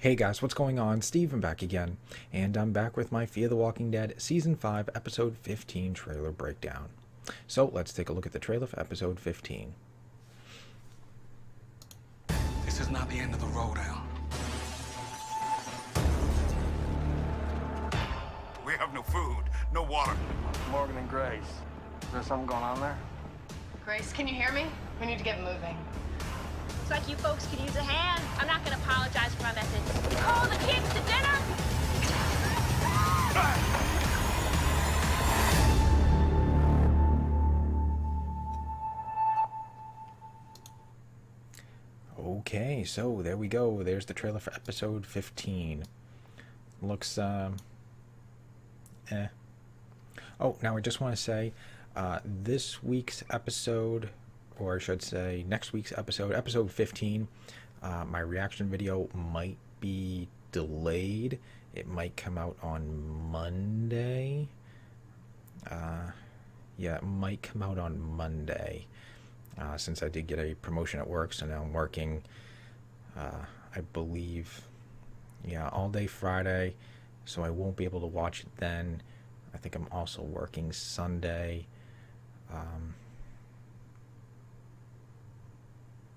Hey guys, what's going on? Steven back again, and I'm back with my Fear the Walking Dead Season 5, Episode 15 trailer breakdown. So let's take a look at the trailer for Episode 15. This is not the end of the road, Al. We have no food, no water. Morgan and Grace. Is there something going on there? Grace, can you hear me? We need to get moving. Looks like you folks could use a hand. I'm not gonna apologize for my message. Call the kids to dinner! Okay, so there we go. There's the trailer for Episode 15. Looks, Oh, now I just want to say, this week's episode, or I should say next week's episode, Episode 15, my reaction video might be delayed. It might come out on Monday. Yeah, it might come out on Monday, since I did get a promotion at work, so now I'm working, I believe, yeah, all day Friday, so I won't be able to watch it then. I think I'm also working Sunday.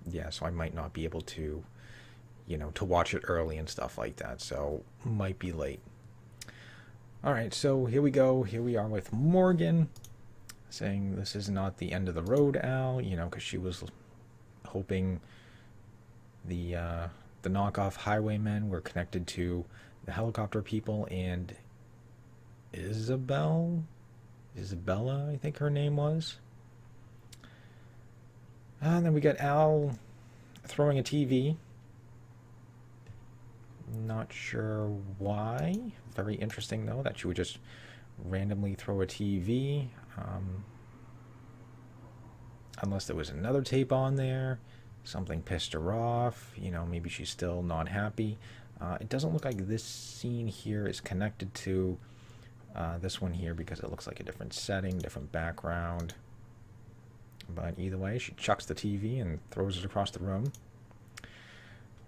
Yeah, so I might not be able to, to watch it early and stuff like that, so might be late. Alright, so here we go. Here we are with Morgan saying this is not the end of the road, Al, because she was hoping the knockoff highwaymen were connected to the helicopter people, and Isabella, I think her name was. And then we got Al throwing a TV. Not sure why. Very interesting, though, that she would just randomly throw a TV. Unless there was another tape on there. Something pissed her off. Maybe she's still not happy. It doesn't look like this scene here is connected to this one here, because it looks like a different setting, different background. But either way, she chucks the TV and throws it across the room.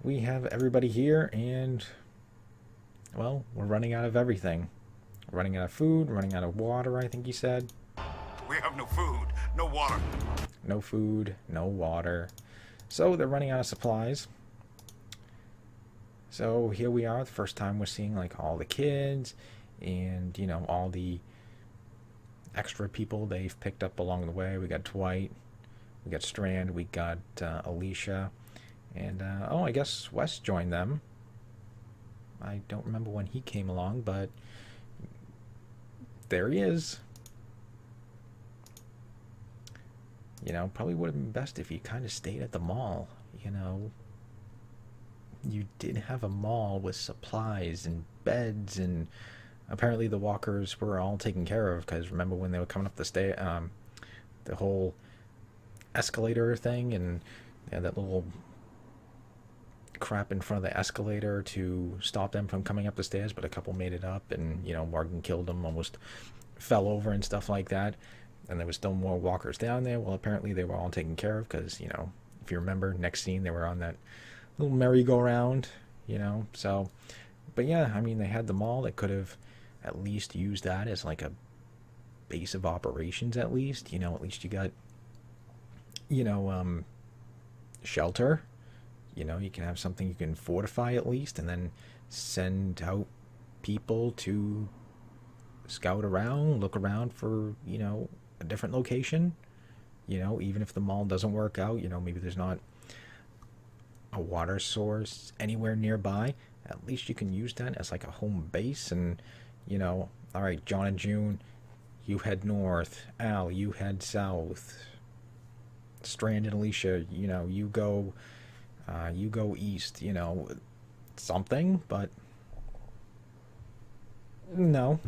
We have everybody here, and, well, we're running out of everything. Running out of food, running out of water, I think he said. We have no food, no water. No food, no water. So they're running out of supplies. So here we are, the first time we're seeing, like, all the kids and, all the extra people they've picked up along the way. We got Dwight, we got Strand, we got Alicia, and oh, I guess Wes joined them. I don't remember when he came along, but there he is. Probably would have been best if he kind of stayed at the mall. You did have a mall with supplies and beds, and apparently the walkers were all taken care of, because remember when they were coming up the whole escalator thing, and they had that little crap in front of the escalator to stop them from coming up the stairs, but a couple made it up, and Morgan killed them, almost fell over and stuff like that, and there was still more walkers down there. Well, apparently they were all taken care of, because if you remember, next scene they were on that little merry-go-round, so, but yeah, I mean, they had the mall. They could have at least used that as like a base of operations, at least, at least you got, shelter, you can have something you can fortify at least, and then send out people to scout around, look around for, a different location, even if the mall doesn't work out, maybe there's not a water source anywhere nearby, at least you can use that as like a home base. And all right, John and June, you head north. Al, you head south. Strand and Alicia, you go east. Something, but no.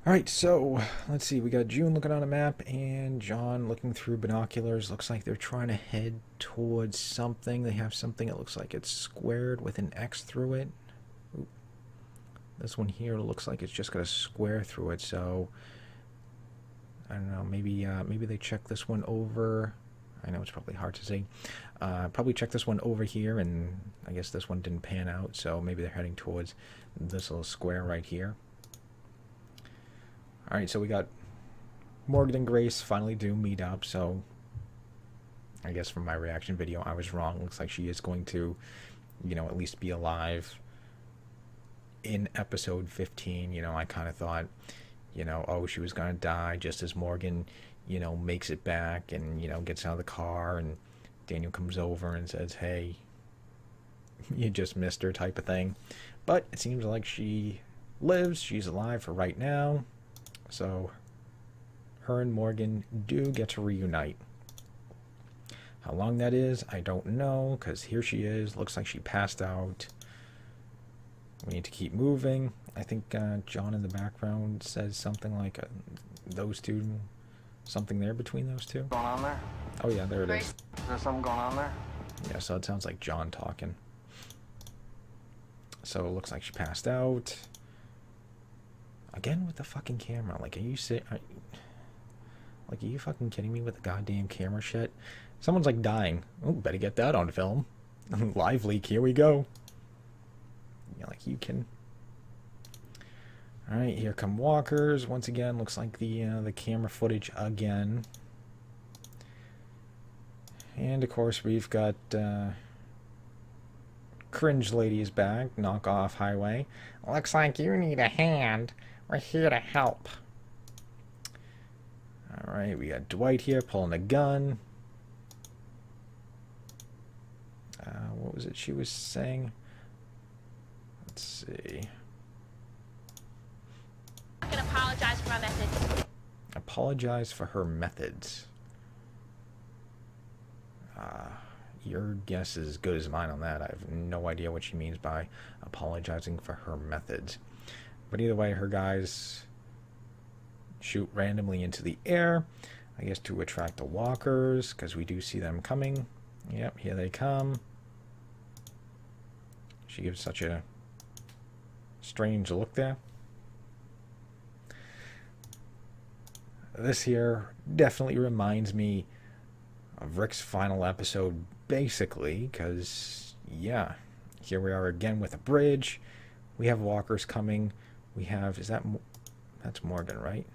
All right, so let's see. We got June looking on a map and John looking through binoculars. Looks like they're trying to head towards something. They have something that looks like it's squared with an X through it. Oop. This one here looks like it's just got a square through it, so I don't know. Maybe they check this one over I know it's probably hard to see. Probably check this one over here, and I guess this one didn't pan out, so maybe they're heading towards this little square right here. Alright, so we got Morgan and Grace finally do meet up, so I guess from my reaction video I was wrong. Looks like she is going to, you know, at least be alive in episode 15. You know, I kind of thought, you know, oh, she was going to die just as Morgan, you know, makes it back and, you know, gets out of the car, and Daniel comes over and says, hey, you just missed her, type of thing. But it seems like she lives, she's alive for right now, so her and Morgan do get to reunite. How long that is, I don't know, because here she is. Looks like she passed out. We need to keep moving. I think John in the background says something like those two, something there between those two. Going on there? Oh yeah, there it Grace? is. Is there something going on there? Yeah, so it sounds like John talking. So it looks like she passed out. Again with the fucking camera. Like, are you fucking kidding me with the goddamn camera shit? Someone's like dying. Oh, better get that on film. Live leak, here we go. Yeah, like, you can. Alright, here come walkers. Once again, looks like the camera footage again. And of course we've got Cringe Lady is back. Knock off highway. Looks like you need a hand. We're here to help. Alright, we got Dwight here pulling a gun. What was it she was saying? Let's see. I can apologize for my methods. Apologize for her methods. Your guess is as good as mine on that. I have no idea what she means by apologizing for her methods. But either way, her guys shoot randomly into the air, I guess to attract the walkers, because we do see them coming. Yep, here they come. She gives such a strange look there. This here definitely reminds me of Rick's final episode, basically, because, yeah, here we are again with a bridge. We have walkers coming. We have, that's Morgan, right?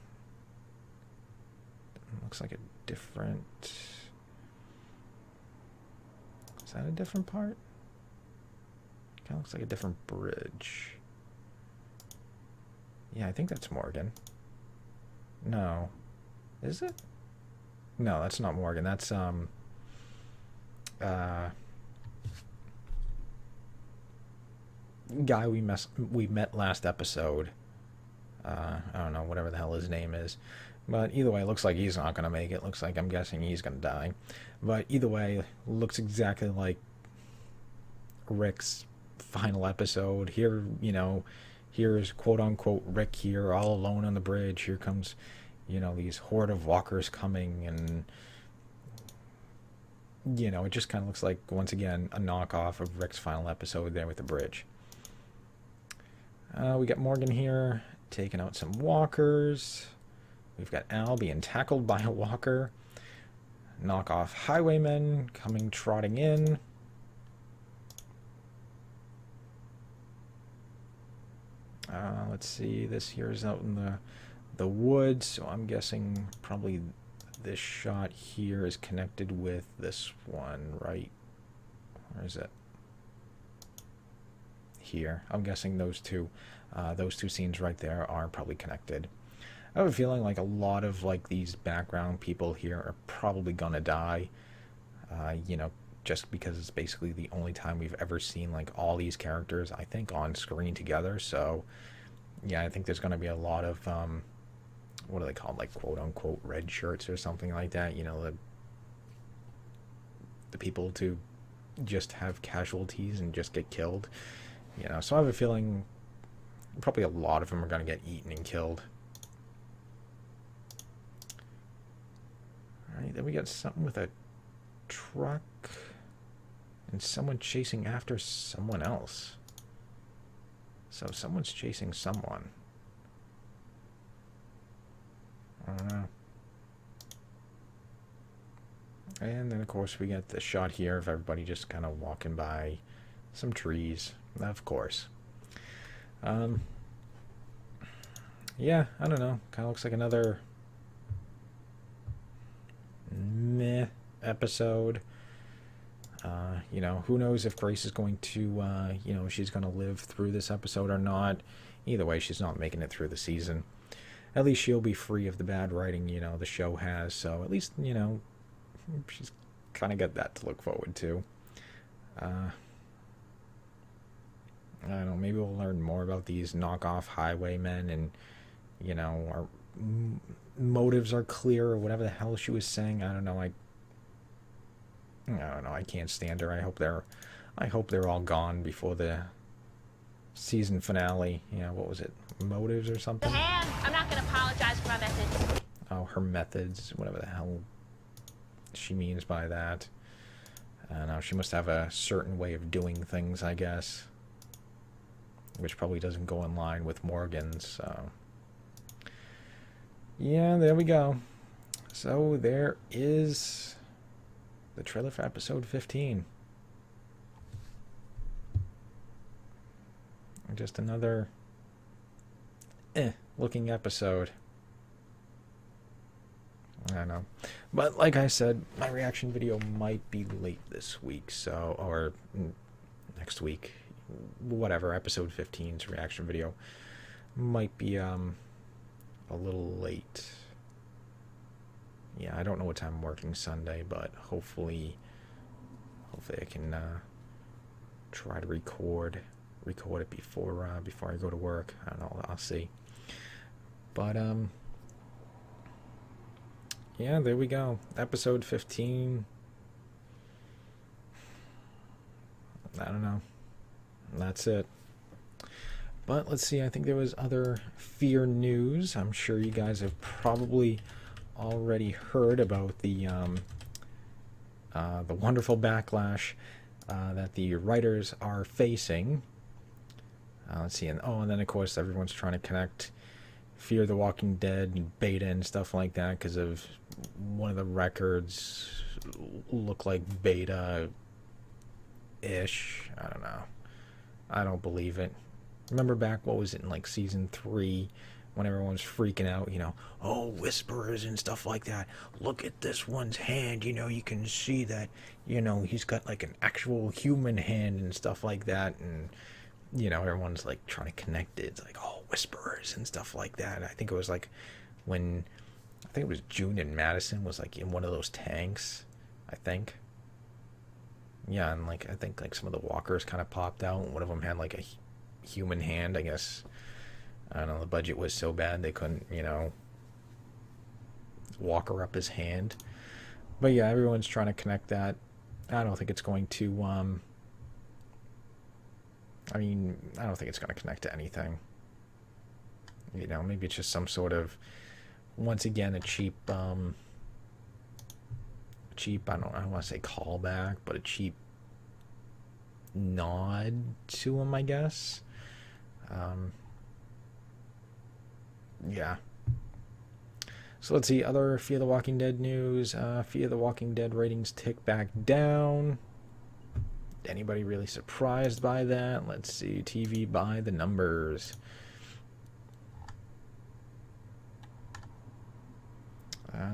Looks like a different, is that a different part? Kind of looks like a different bridge. Yeah, I think that's Morgan. No. Is it? No, that's not Morgan. That's guy we met last episode. I don't know, whatever the hell his name is. But either way, it looks like he's not going to make it. Looks like, I'm guessing he's going to die. But either way, looks exactly like Rick's final episode. Here, you know, here's quote-unquote Rick here, all alone on the bridge. Here comes, you know, these horde of walkers coming, and, you know, it just kind of looks like, once again, a knockoff of Rick's final episode there with the bridge. We got Morgan here, taking out some walkers. We've got Al being tackled by a walker. Knockoff highwaymen coming trotting in. Let's see, this here is out in the woods, so I'm guessing probably this shot here is connected with this one, right? Where is it? Here. I'm guessing those two scenes right there are probably connected. I have a feeling like a lot of like these background people here are probably gonna die. You know, just because it's basically the only time we've ever seen like all these characters, I think, on screen together. So yeah, I think there's gonna be a lot of what are they called, like quote unquote red shirts or something like that, you know, the people to just have casualties and just get killed, you know. So I have a feeling probably a lot of them are going to get eaten and killed. Alright, then we got something with a truck and someone chasing after someone else. So someone's chasing someone. I don't know. And then, of course, we get the shot here of everybody just kind of walking by some trees, of course. Yeah, I don't know. Kind of looks like another meh episode. You know, who knows if Grace is going to, you know, she's going to live through this episode or not. Either way, she's not making it through the season. At least she'll be free of the bad writing, you know, the show has. So at least, you know, she's kind of got that to look forward to. I don't know, maybe we'll learn more about these knockoff highwaymen and, you know, our motives are clear or whatever the hell she was saying. I don't know. I don't know. I can't stand her. I hope they're all gone before the season finale. You know, what was it? Motives or something? I'm not gonna apologize for my methods. Oh, her methods, whatever the hell she means by that. I don't know. She must have a certain way of doing things, I guess, which probably doesn't go in line with Morgan's. So, yeah, there we go. So there is the trailer for episode 15. Just another looking episode. I don't know. But like I said, my reaction video might be late this week, so, or next week. Whatever, episode 15's reaction video might be a little late. Yeah, I don't know what time I'm working Sunday, but hopefully I can try to record it before I go to work. I don't know, I'll see. But yeah, there we go. Episode 15. I don't know. That's it. But let's see, I think there was other Fear news. I'm sure you guys have probably already heard about the wonderful backlash that the writers are facing. Let's see, and then of course everyone's trying to connect Fear the Walking Dead and beta and stuff like that because of one of the records look like beta-ish. I don't know. I don't believe it. Remember back, what was it, in like season 3, when everyone was freaking out, you know, oh, whisperers and stuff like that. Look at this one's hand, you know, you can see that, you know, he's got like an actual human hand and stuff like that. And, you know, everyone's like trying to connect it. It's like, oh, whisperers and stuff like that. I think it was like when, I think it was June and Madison was like in one of those tanks, I think. Yeah, and like I think like some of the walkers kind of popped out, and one of them had like a human hand, I guess. I don't know, the budget was so bad they couldn't, you know, walker up his hand. But yeah, everyone's trying to connect that. I don't think it's going to I don't think it's going to connect to anything. You know, maybe it's just some sort of, once again, a cheap I don't want to say callback, but a cheap nod to him, I guess. Yeah. So let's see, other Fear the Walking Dead news. Fear the Walking Dead ratings tick back down. Anybody really surprised by that? Let's see, TV by the numbers.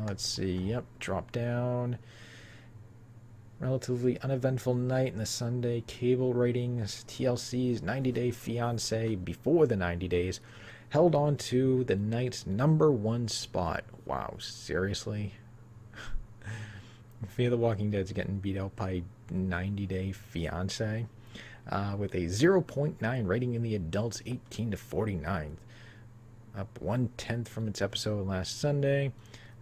Let's see, yep, drop down. Relatively uneventful night in the Sunday cable ratings. TLC's 90 Day Fiancé before the 90 days held on to the night's #1 spot. Wow, seriously? Fear the Walking Dead's getting beat out by 90 Day Fiancé with a 0.9 rating in the adults 18 to 49, up 1/10 from its episode last Sunday.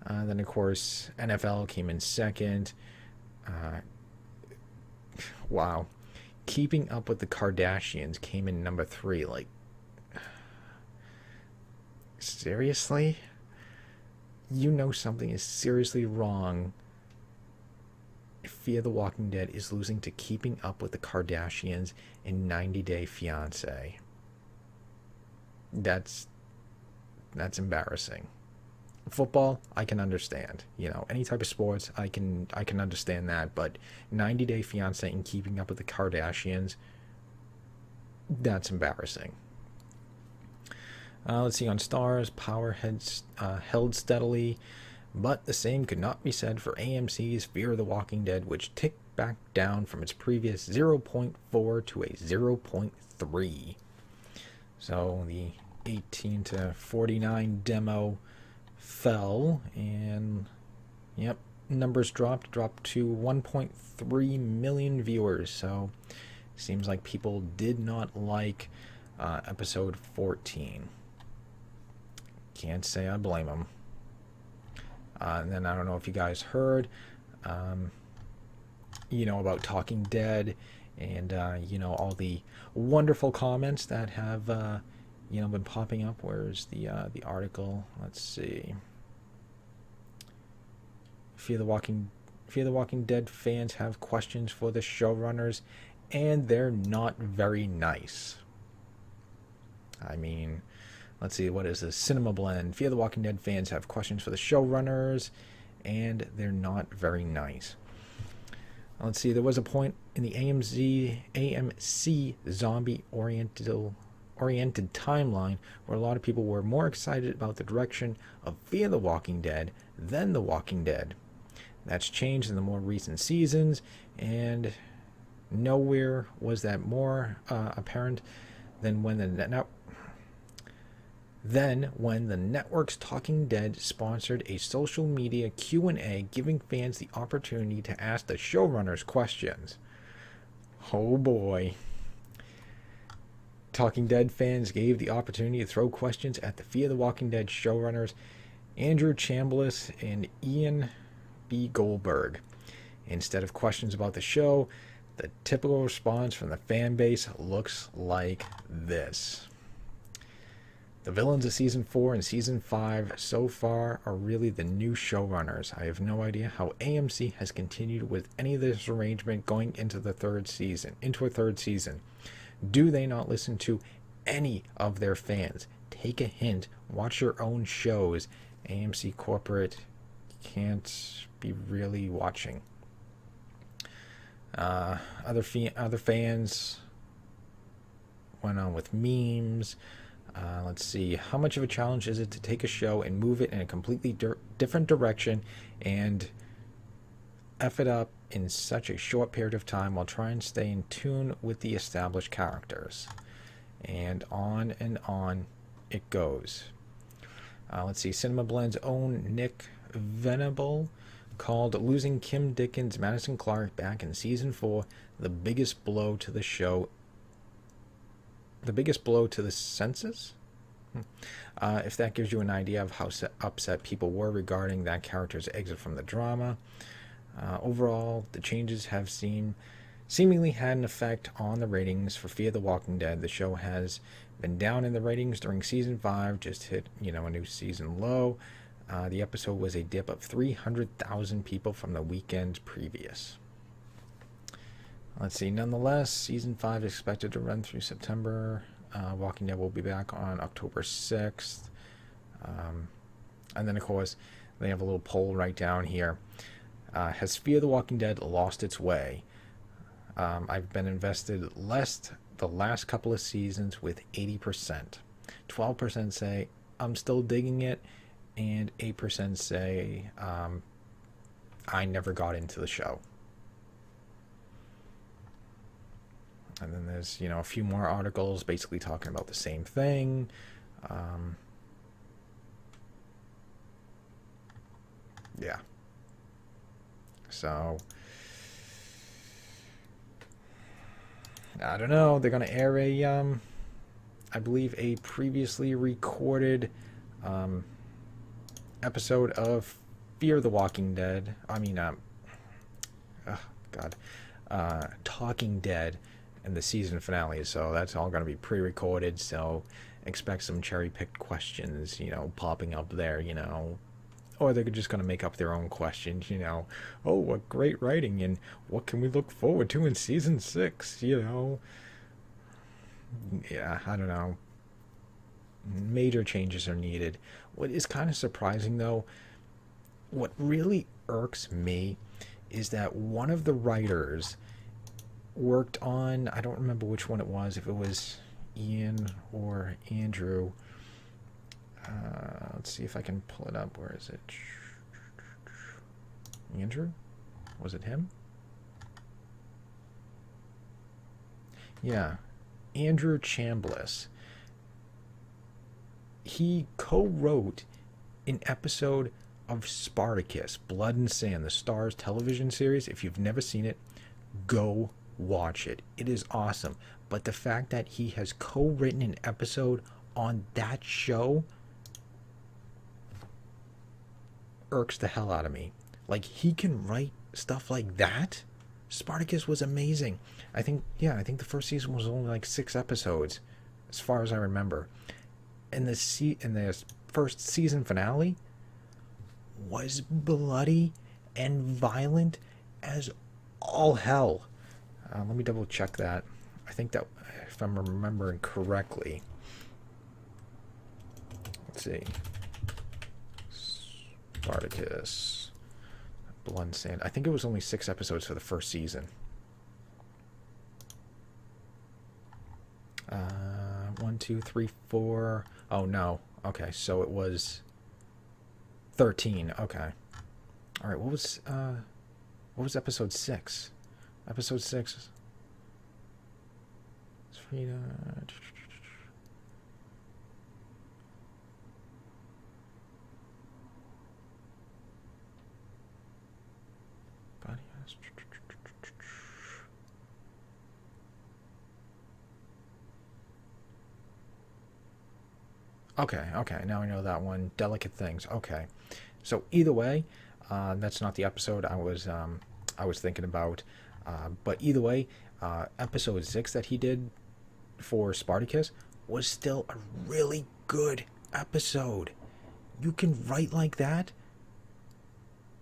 Then, of course, NFL came in second. Wow. Keeping Up with the Kardashians came in number 3. Like, seriously? You know something is seriously wrong if Fear the Walking Dead is losing to Keeping Up with the Kardashians in 90 Day Fiancé. That's embarrassing. Football, I can understand. Any type of sports, I can understand that. But 90 Day Fiance and Keeping Up with the Kardashians, that's embarrassing. Let's see, on Stars, Power held steadily, but the same could not be said for AMC's Fear the Walking Dead, which ticked back down from its previous 0.4 to a 0.3. So the 18 to 49 demo fell, and yep, numbers dropped to 1.3 million viewers. So seems like people did not like episode 14. Can't say I blame them. And then I don't know if you guys heard about Talking Dead, and all the wonderful comments that have been popping up. Where's the article? Let's see. Fear the Walking Dead fans have questions for the showrunners, and they're not very nice. I mean, let's see, what is this? Cinema Blend. Fear the Walking Dead fans have questions for the showrunners, and they're not very nice. Let's see, there was a point in the AMC zombie-oriented timeline where a lot of people were more excited about the direction of Fear the Walking Dead than The Walking Dead. That's changed in the more recent seasons, and nowhere was that more apparent than when the network's Talking Dead sponsored a social media Q&A, giving fans the opportunity to ask the showrunners questions. Oh boy. Talking Dead fans gave the opportunity to throw questions at the Fear the Walking Dead showrunners, Andrew Chambliss and Ian B. Goldberg. Instead of questions about the show, the typical response from the fan base looks like this. The villains of Season 4 and Season 5 so far are really the new showrunners. I have no idea how AMC has continued with any of this arrangement going into a third season. Do they not listen to any of their fans? Take a hint. Watch your own shows. AMC corporate can't be really watching. Other fans went on with memes. Let's see. How much of a challenge is it to take a show and move it in a completely different direction and F it up in such a short period of time while trying to stay in tune with the established characters? And on it goes. Let's see. Cinema Blend's own Nick Venable called losing Kim Dickens, Madison Clark back in Season 4 the biggest blow to the show. The biggest blow to the senses? If that gives you an idea of how upset people were regarding that character's exit from the drama. Overall, the changes have seemingly had an effect on the ratings for Fear the Walking Dead. The show has been down in the ratings during Season 5, just hit a new season low. The episode was a dip of 300,000 people from the weekend previous. Let's see. Nonetheless, Season 5 is expected to run through September. Walking Dead will be back on October 6th. And then, of course, they have a little poll right down here. Has Fear the Walking Dead lost its way? I've been invested less the last couple of seasons with 80%. 12% say, I'm still digging it. And 8% say, I never got into the show. And then there's, a few more articles basically talking about the same thing. Yeah. So, I don't know. They're going to air I believe a previously recorded episode of Fear the Walking Dead. Talking Dead in the season finale. So that's all going to be pre-recorded. So expect some cherry-picked questions, popping up there, Or they're just going to make up their own questions, Oh, what great writing, and what can we look forward to in Season 6, Yeah, I don't know. Major changes are needed. What is kind of surprising, though, what really irks me is that one of the writers worked on, I don't remember which one it was, if it was Ian or Andrew. Let's see if I can pull it up. Where is it? Andrew? Was it him? Yeah. Andrew Chambliss. He co-wrote an episode of Spartacus, Blood and Sand, the Stars television series. If you've never seen it, go watch it. It is awesome. But the fact that he has co-written an episode on that show irks the hell out of me. Like, he can write stuff like that? Spartacus was amazing. I think the first season was only like 6 episodes, as far as I remember. And the first season finale was bloody and violent as all hell. Let me double check that. I think that, if I'm remembering correctly, let's see, Spartacus, Blood and Sand. I think it was only 6 episodes for the first season. 1, 2, 3, 4. Oh no. Okay, so it was 13. Okay. All right. What was episode 6? Episode 6. It's Frida. Okay, now I know that one. Delicate Things. Okay, so either way, that's not the episode I was thinking about. But either way, episode 6 that he did for Spartacus was still a really good episode. You can write like that,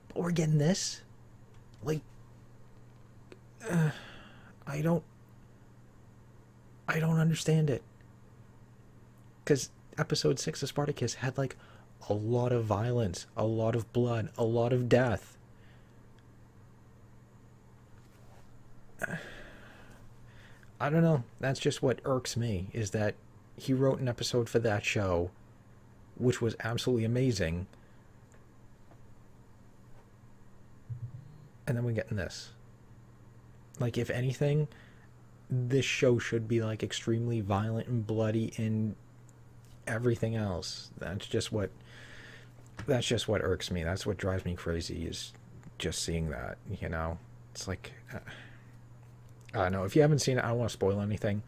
but we're getting this. Like, I don't understand it. Because episode 6 of Spartacus had like a lot of violence, a lot of blood, a lot of death. I don't know. That's just what irks me, is that he wrote an episode for that show, which was absolutely amazing, and then we're getting this. Like, if anything, this show should be like extremely violent and bloody and everything else. That's just what irks me. That's what drives me crazy, is just seeing that, you know. It's like, I don't know. If you haven't seen it, I don't want to spoil anything.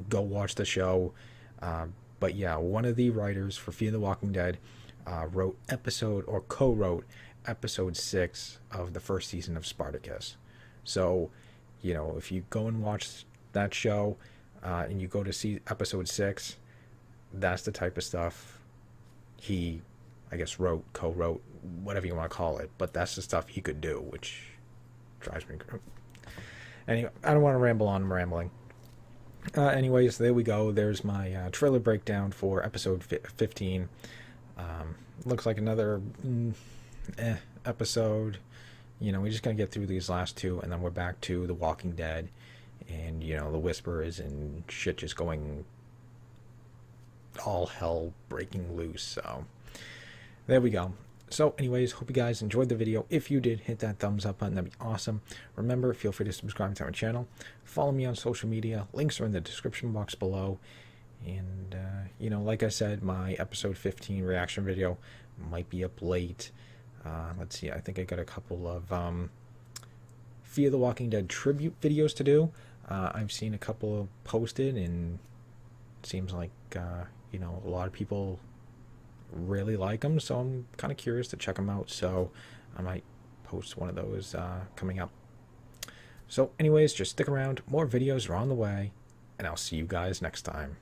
Go watch the show. But yeah, one of the writers for Fear the Walking Dead co-wrote episode 6 of the first season of Spartacus. So, you know, if you go and watch that show and you go to see episode 6, that's the type of stuff he, I guess, co-wrote, whatever you want to call it. But that's the stuff he could do, which drives me crazy. Anyway, I don't want to ramble on. I'm rambling. Anyways, there we go. There's my trailer breakdown for episode 15. Looks like another episode. You know, we just gotta get through these last 2, and then we're back to The Walking Dead, and, you know, the Whisperers and shit just going all hell breaking loose. So there we go. So anyways, hope you guys enjoyed the video. If you did, hit that thumbs up button. That'd be awesome. Remember, feel free to subscribe to our channel. Follow me on social media. Links are in the description box below. And, you know, like I said, my episode 15 reaction video might be up late. Let's see. I think I got a couple of Fear the Walking Dead tribute videos to do. I've seen a couple posted, and it seems like, you know, a lot of people really like them, so I'm kind of curious to check them out. So I might post one of those coming up. So anyways, just stick around. More videos are on the way, and I'll see you guys next time.